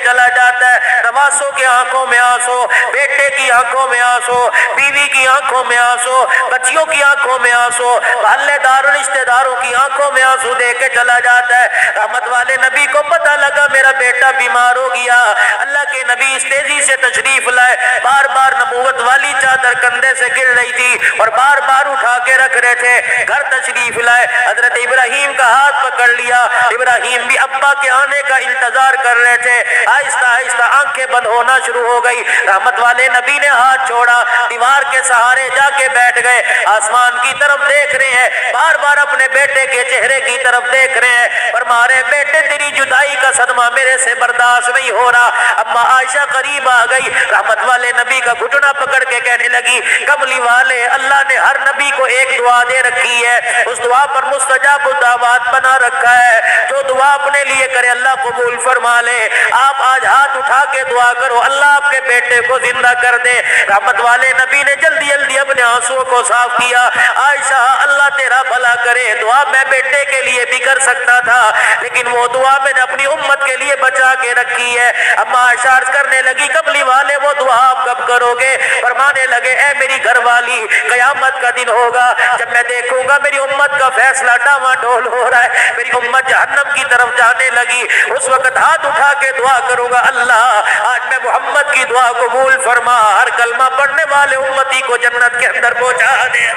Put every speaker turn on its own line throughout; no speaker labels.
چلا جاتا ہے۔ نواسوں کی آنکھوں میں آنسو، بیٹے کی آنکھوں میں آنسو، بیوی کی آنکھوں میں آنسو، بچیوں کی آنکھوں میں آنسو، محلے دار رشتہ داروں کی آنکھوں میں آنسو دے کے چلا جاتا ہے۔ رحمت والے نبی کو پتہ لگا میرا بیٹا بیمار ہو گیا۔ اللہ کے نبی اس تیزی سے تشریف لائے، بار بار نبوت والی چادر کندھے سے گر رہی تھی اور بار بار اٹھا کے رکھ رہے تھے۔ گھر تشریف لائے، حضرت ابراہیم کا ہاتھ پکڑ لیا۔ ابراہیم بھی ابا کے آنے کا انتظار کر رہے تھے۔ آہستہ آہستہ آنکھیں بند ہونا شروع ہو گئی۔ رحمت والے نبی نے ہاتھ چھوڑا، دیوار کے سہارے جا کے بیٹھ گئے، آسمان کی طرف دیکھ رہے ہیں، بار بار اپنے بیٹے کے چہرے کی طرف دیکھ رہے ہیں۔ فرما رہے بیٹے تیری جدائی کا صدمہ میرے سے برداشت نہیں ہو رہا۔ اما عائشہ قریب آ گئی، رحمت والے نبی کا گھٹنا پکڑ کے کہنے لگی کملی والے اللہ نے ہر نبی کو ایک دعا دے رکھی ہے، اس دعا پر مستجاب الدعوات بنا رکھا ہے، جو دعا اپنے لیے کرے اللہ قبول فرما لے۔ آپ آج ہاتھ اٹھا کے دعا کرو اللہ آپ کے بیٹے کو زندہ کر دے۔ رحمت والے نبی نے جلدی جلدی اپنے آنسوؤں کو صاف کیا۔ عائشہ اللہ تیرا بھلا کرے، دعا میں بیٹے کے لیے بھی کر سکتا تھا لیکن وہ دعا میں نے اپنی امت کے لیے بچا کے رکھی ہے۔ اما عائشہ عرض کرنے لگی کملی والے وہ دعا آپ کب کرو گے؟ فرمانے لگے اے میری گھر والی قیامت کا دن ہوگا جب میں دیکھوں گا میری امت کا فیصلہ ڈاواں ڈول ہو رہا ہے، میری امت جہنم کی طرف جانے لگی، اس وقت ہاتھ اٹھا کے دعا کروں گا اللہ آج میں محمد کی دعا قبول فرما، ہر کلمہ پڑھنے والے امتی کو جنت کے اندر پہنچا دے۔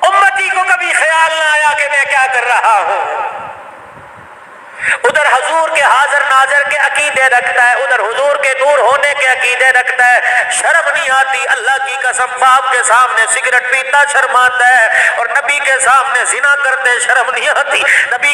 امتی کو کبھی خیال نہ آیا کہ میں کیا کر رہا ہوں، ادھر حضور کے حاضر ناظر کے عقیدے رکھتا ہے، ادھر حضور کے دور ہونے کے عقیدے رکھتا ہے۔ شرم نہیں آتی اللہ کی قسم، باپ کے سامنے سگریٹ پیتا شرم آتا ہے اور نبی کے سامنے زنا کرتے شرم نہیں آتی۔ نبی